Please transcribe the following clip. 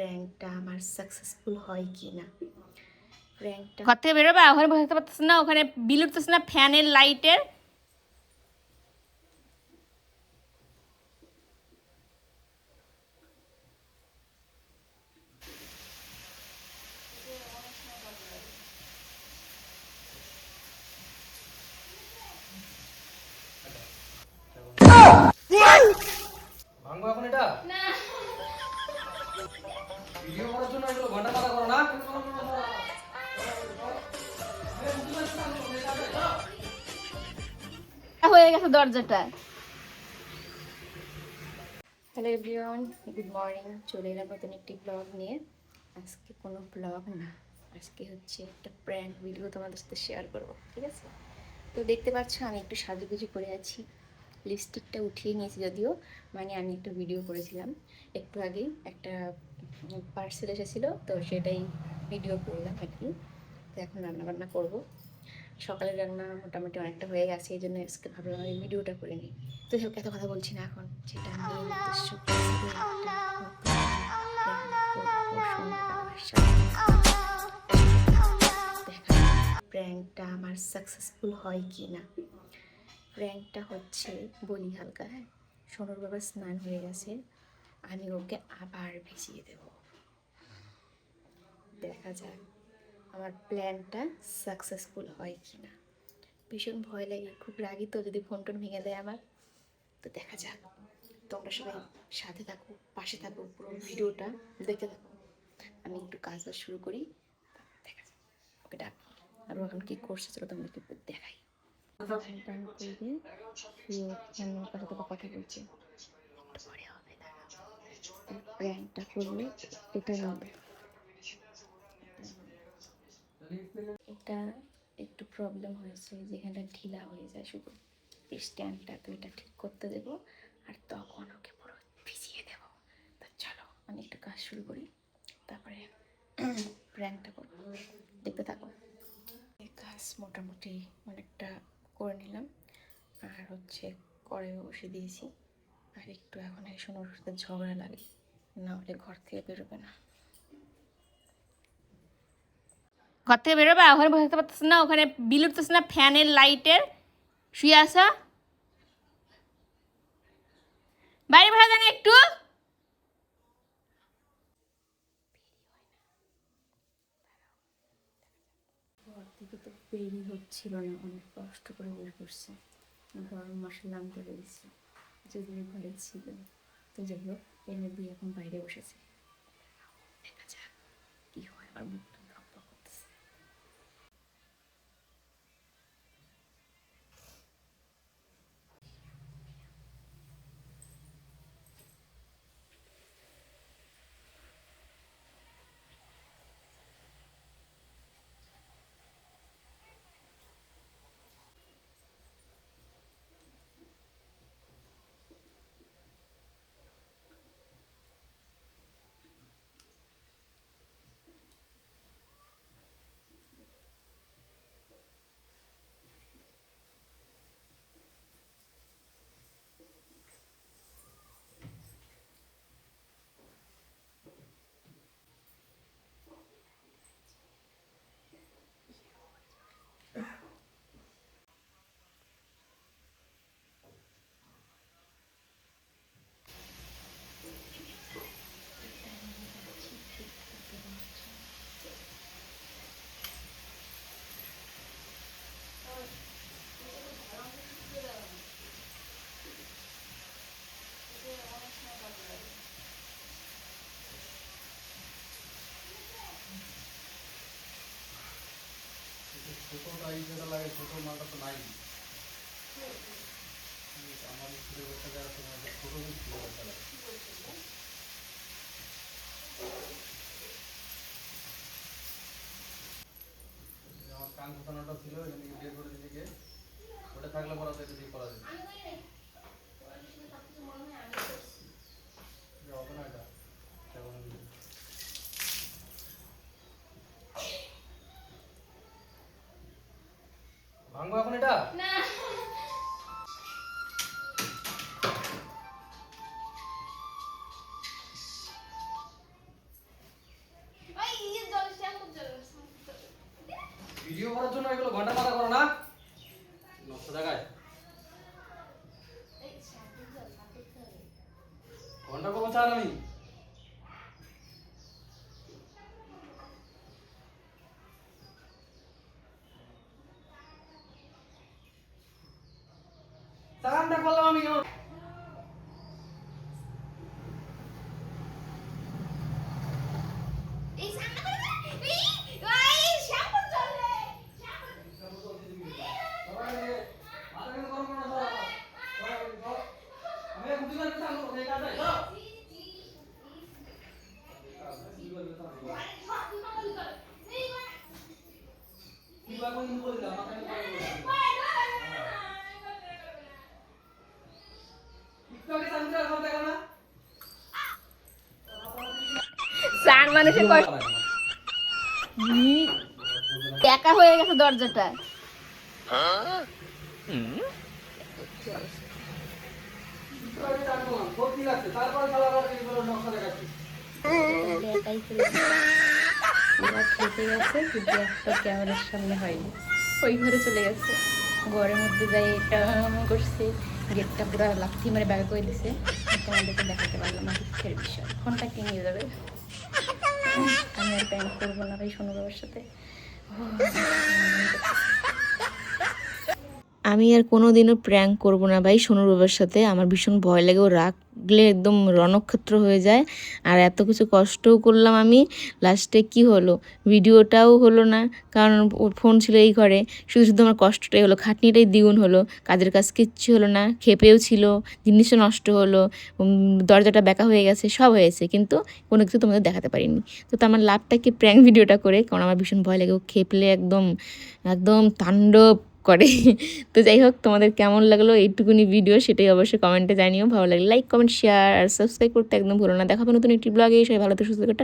প্র্যাঙ্কটা আমার সাকসেসফুল হয় কি না। প্র্যাঙ্কটা ঘর থেকে বেরোবা, ওখানে বসে থাকতে পারতেছ না, ওখানে বিল উঠতেছে না ফ্যানের লাইটের। ভাঙবো এখন এটা না ভিডিও করার জন্য এগুলো ঘন্টা কথা করো না। হয়ে গেছে দরজাটা। Hello everyone, good morning. চলে এলাম নতুন একটি ব্লগ নিয়ে। আজকে কোনো ব্লগ না, আজকে হচ্ছে একটা প্র্যাঙ্ক ভিডিও তোমাদের সাথে শেয়ার করবো, ঠিক আছে? তো দেখতে পাচ্ছ আমি একটু সাজুগুজু করে আছি, লিপস্টিকটা উঠিয়ে নিয়েছি যদিও, মানে আমি একটা ভিডিও করেছিলাম একটু আগেই, একটা পার্সেল এসেছিলো তো সেটাই ভিডিও করলাম আর কি। তো এখন রান্নাবান্না করবো। সকালের রান্না মোটামুটি অনেকটা হয়ে গেছে, এই জন্য আজকে ভাবলাম আমি ভিডিওটা করে নিই। তো যাই হোক, এত কথা বলছি না এখন, যেটা মেন উদ্দেশ্য প্র্যাঙ্কটা আমার সাকসেসফুল হয় কি না। প্র্যাঙ্কটা হচ্ছে, বলি হালকা, হ্যাঁ। সোনুর বাবা স্নান হয়ে গেছে, আমি ওকে আবার ভিজিয়ে দেব। দেখা যাক আমার প্ল্যানটা সাকসেসফুল হয় কি না। ভীষণ ভয় লাগে, খুব রাগি তো, যদি ফোন টোন ভেঙে দেয় আমার। তো দেখা যাক, তোমরা সবাই সাথে থাকো, পাশে থাকো, পুরো ভিডিওটা দেখতে থাকো। আমি একটু কাজ বাজ শুরু করি, দেখা যাক। ওকে ডাক, আর ও এখন কী করছে চলো তোমাদেরকে একটু দেখাই। টান করবে, শুয়ে ফোনের কথা তো কথা বলছে, একটু পরে হবে, প্র্যাঙ্কটা করলে এটা নেবে। এটা একটু প্রবলেম হয়েছে, যেখানটা ঢিলা হয়ে যায় শুধু স্ট্যান্ডটা, তো এটা ঠিক করতে দেব, আর তখন ওকে পুরো ভিজিয়ে দেবো। তো চলো আমি একটু কাজ শুরু করি, তারপরে প্র্যাঙ্কটা করবো, দেখতে থাকো। এই কাজ মোটামুটি অনেকটা করে নিলাম, আর হচ্ছে কড়াইও বসে দিয়েছি। আর একটু এখন এই সোনার সাথে ঝগড়া লাগে, না হলে ঘর থেকে বেরোবে না। ঘর থেকে বেরোবা, ওখানে বসে থাকতে পারতেছ না, ওখানে বিল উঠতেছে না ফ্যানের লাইটের। শুয়ে আসা, বাইরে বসা জানে একটু। ঘর থেকে তো বেরই হচ্ছিল না, অনেক কষ্ট করে বের করছে, গরম মশলা আনতে পেরেছি যদিও ঘরে ছিল। তো যাই হোক, এনে দিয়ে এখন বাইরে বসেছে, দেখা যাক কি হয়। আমার মুখটা ধকধক করতেছে। ছোটটা এই যেটা লাগে, ছোট মালটা তো নাই। আমার স্কুলের বাচ্চা যারা, তোমার ছোট স্কুলের বাচ্চা লাগে। আমার কান ঘোটানোটা ছিল, এখানে বের করে দিকে, ওটা থাকলে পরে তো এটা দিয়ে করা যেত। হবে না এটা, কেমন ভাঙবো এখন এটা না ভিডিও করার জন্য এগুলো ঘন্টা পাতা করো না নষ্ট জায়গায় ঘন্টা কবে চান আমি চানটা করলাম আমি চার মানুষের একা হয়ে গেছে দরজাটা। খেতে গেছে কিন্তু একটা ক্যামেরার সামনে হয়নি, ওই ঘরে চলে গেছে। ঘরের মধ্যে যাই এটা করছে, গেটটা পুরো লাথি মারে ব্যাগ করে দিছে। তোমাদেরকে দেখাতে পারলাম না, দুঃখের বিষয়। ফোনটা কে নিয়ে যাবে? আমি আর প্যান্ট করবো না ভাই সোনু বাবার সাথে। আমি আর কোনোদিনও প্র্যাঙ্ক করবো না ভাই সোনুর বাবার সাথে, আমার ভীষণ ভয় লাগে। ও রাখলে একদম রণক্ষেত্র হয়ে যায়। আর এত কিছু কষ্টও করলাম আমি, লাস্টে কি হলো, ভিডিওটাও হলো না, কারণ ওর ফোন ছিল এই ঘরে। শুধু শুধু আমার কষ্টটাই হলো, খাটনিটাই দ্বিগুণ হলো। কাজের কাজ কিচ্ছু হলো না, খেপেও ছিল, জিনিসও নষ্ট হলো, দরজাটা ব্যাকা হয়ে গেছে, সব হয়েছে, কিন্তু কোনো কিছু তোমাদের দেখাতে পারিনি। তো আমার লাভটা কি প্র্যাঙ্ক ভিডিওটা করে, কারণ আমার ভীষণ ভয় লাগে। ও খেপলে একদম একদম তাণ্ডব করে। তো যাই হোক, তোমাদের কেমন লাগলো এইটুকুনি ভিডিও সেটাই অবশ্যই কমেন্টে জানিও। ভালো লাগলে লাইক কমেন্ট শেয়ার আর সাবস্ক্রাইব করতে একদম ভুলো না। দেখাবো নতুন একটি ব্লগে। সবাই ভালো থেকে সুস্থ থাকো।